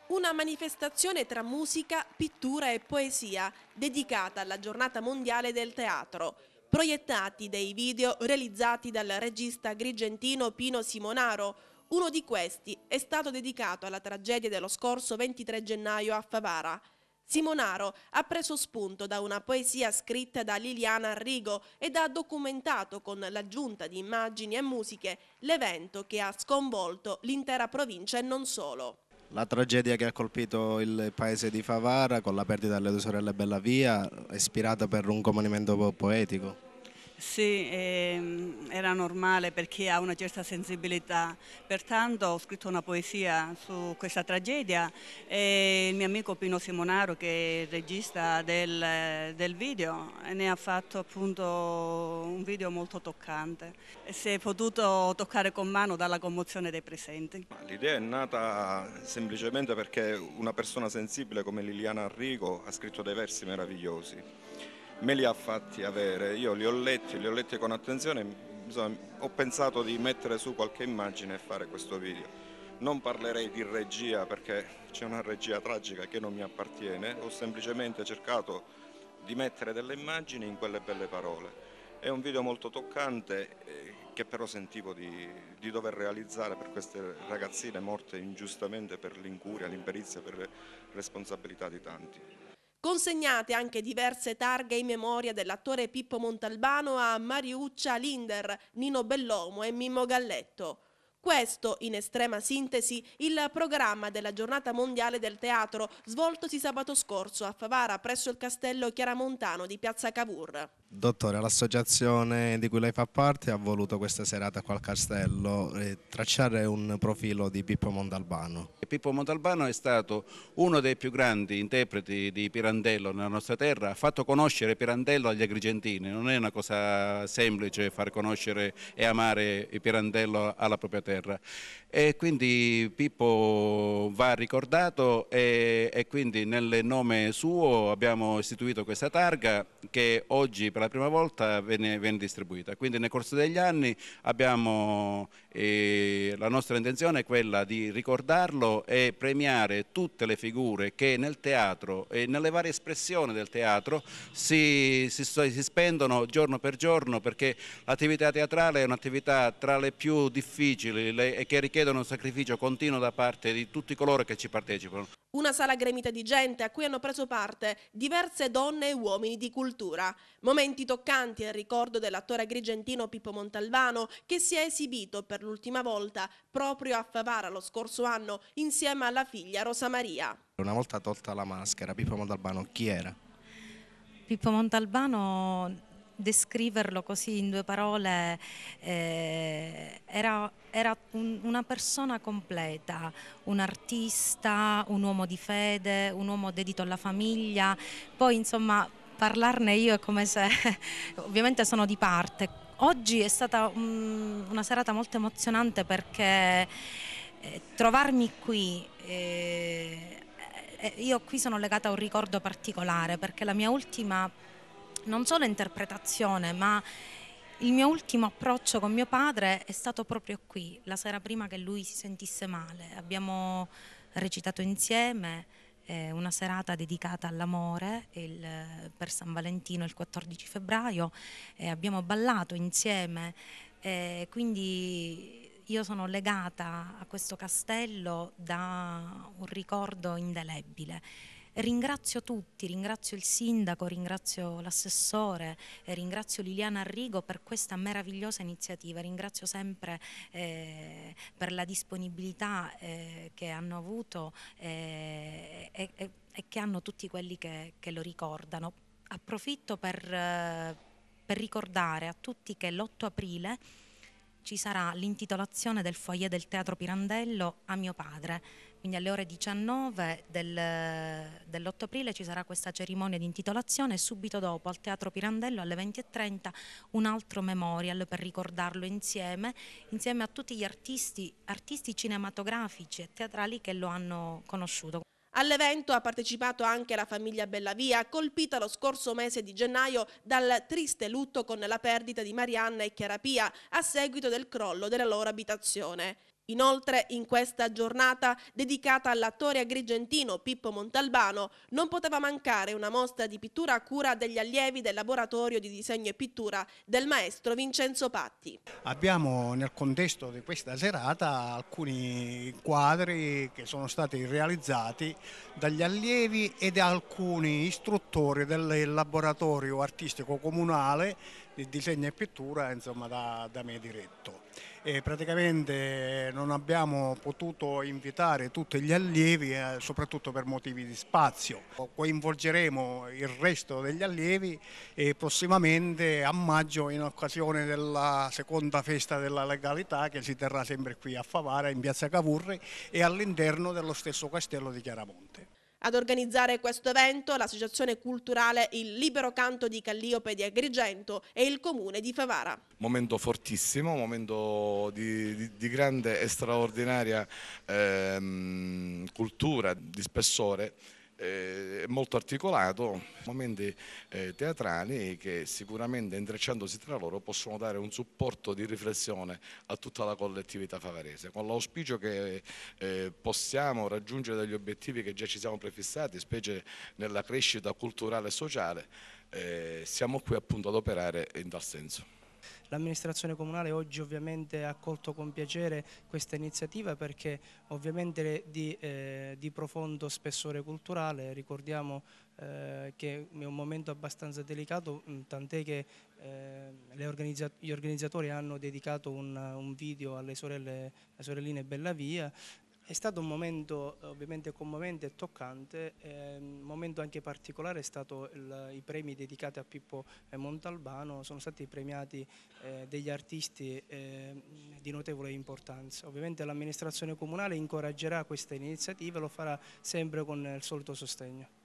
Una manifestazione tra musica, pittura e poesia dedicata alla Giornata Mondiale del Teatro. Proiettati dei video realizzati dal regista agrigentino Pino Simonaro. Uno di questi è stato dedicato alla tragedia dello scorso 23 gennaio a Favara. Simonaro ha preso spunto da una poesia scritta da Liliana Arrigo ed ha documentato con l'aggiunta di immagini e musiche l'evento che ha sconvolto l'intera provincia e non solo. La tragedia che ha colpito il paese di Favara con la perdita delle due sorelle Bellavia è ispirata per un componimento poetico. Sì, era normale per chi ha una certa sensibilità, pertanto ho scritto una poesia su questa tragedia e il mio amico Pino Simonaro, che è il regista del video, ne ha fatto appunto un video molto toccante e si è potuto toccare con mano dalla commozione dei presenti. L'idea è nata semplicemente perché una persona sensibile come Liliana Arrigo ha scritto dei versi meravigliosi. Me li ha fatti avere, io li ho letti con attenzione, insomma, ho pensato di mettere su qualche immagine e fare questo video. Non parlerei di regia perché c'è una regia tragica che non mi appartiene, ho semplicemente cercato di mettere delle immagini in quelle belle parole. È un video molto toccante che però sentivo di dover realizzare per queste ragazzine morte ingiustamente per l'incuria, l'imperizia, per responsabilità di tanti. Consegnate anche diverse targhe in memoria dell'attore Pippo Montalbano a Mariuccia Linder, Nino Bellomo e Mimmo Galletto. Questo, in estrema sintesi, il programma della Giornata Mondiale del Teatro svoltosi sabato scorso a Favara presso il Castello Chiaramontano di Piazza Cavour. Dottore, l'associazione di cui lei fa parte ha voluto questa serata qua al Castello tracciare un profilo di Pippo Montalbano. Pippo Montalbano è stato uno dei più grandi interpreti di Pirandello nella nostra terra, ha fatto conoscere Pirandello agli agrigentini, non è una cosa semplice far conoscere e amare Pirandello alla propria terra. E quindi Pippo va ricordato e quindi nel nome suo abbiamo istituito questa targa che oggi per la prima volta viene distribuita. Quindi nel corso degli anni abbiamo la nostra intenzione è quella di ricordarlo e premiare tutte le figure che nel teatro e nelle varie espressioni del teatro si spendono giorno per giorno, perché l'attività teatrale è un'attività tra le più difficili e che richiedono un sacrificio continuo da parte di tutti coloro che ci partecipano. Una sala gremita di gente a cui hanno preso parte diverse donne e uomini di cultura. Momenti toccanti al ricordo dell'attore agrigentino Pippo Montalbano, che si è esibito per l'ultima volta proprio a Favara lo scorso anno insieme alla figlia Rosa Maria. Una volta tolta la maschera, Pippo Montalbano chi era? Pippo Montalbano, descriverlo così in due parole, era una persona completa, un artista, un uomo di fede, un uomo dedito alla famiglia. Poi insomma parlarne io è come se ovviamente sono di parte. Oggi è stata una serata molto emozionante perché trovarmi qui, io qui sono legata a un ricordo particolare perché la mia ultima, non solo interpretazione, ma il mio ultimo approccio con mio padre è stato proprio qui, la sera prima che lui si sentisse male. Abbiamo recitato insieme una serata dedicata all'amore per San Valentino il 14 febbraio e abbiamo ballato insieme, quindi io sono legata a questo castello da un ricordo indelebile. Ringrazio tutti, ringrazio il sindaco, ringrazio l'assessore, ringrazio Liliana Arrigo per questa meravigliosa iniziativa, ringrazio sempre per la disponibilità che hanno avuto e che hanno tutti quelli che lo ricordano. Approfitto per ricordare a tutti che l'8 aprile ci sarà l'intitolazione del foyer del Teatro Pirandello a mio padre, quindi alle ore 19 dell'8 aprile ci sarà questa cerimonia di intitolazione e subito dopo al Teatro Pirandello alle 20:30 un altro memorial per ricordarlo insieme a tutti gli artisti cinematografici e teatrali che lo hanno conosciuto. All'evento ha partecipato anche la famiglia Bellavia, colpita lo scorso mese di gennaio dal triste lutto con la perdita di Marianna e Chiara Pia a seguito del crollo della loro abitazione. Inoltre, in questa giornata dedicata all'attore agrigentino Pippo Montalbano, non poteva mancare una mostra di pittura a cura degli allievi del laboratorio di disegno e pittura del maestro Vincenzo Patti. Abbiamo nel contesto di questa serata alcuni quadri che sono stati realizzati dagli allievi e da alcuni istruttori del laboratorio artistico comunale di disegno e pittura, insomma, da me diretto. E praticamente non abbiamo potuto invitare tutti gli allievi, soprattutto per motivi di spazio. Coinvolgeremo il resto degli allievi e prossimamente a maggio, in occasione della seconda festa della legalità, che si terrà sempre qui a Favara in piazza Cavourri e all'interno dello stesso castello di Chiaramonte. Ad organizzare questo evento l'associazione culturale Il Libero Canto di Calliope di Agrigento e il comune di Favara. Momento fortissimo, momento di grande e straordinaria cultura, di spessore, molto articolato, momenti teatrali che sicuramente, intrecciandosi tra loro, possono dare un supporto di riflessione a tutta la collettività favarese, con l'auspicio che possiamo raggiungere degli obiettivi che già ci siamo prefissati, specie nella crescita culturale e sociale. Siamo qui appunto ad operare in tal senso. L'amministrazione comunale oggi ovviamente ha accolto con piacere questa iniziativa perché ovviamente di profondo spessore culturale. Ricordiamo che è un momento abbastanza delicato, tant'è che gli organizzatori hanno dedicato un video alle sorelline Bellavia. È stato un momento ovviamente commovente e toccante, un momento anche particolare è stato i premi dedicati a Pippo Montalbano, sono stati premiati degli artisti di notevole importanza. Ovviamente l'amministrazione comunale incoraggerà questa iniziativa e lo farà sempre con il solito sostegno.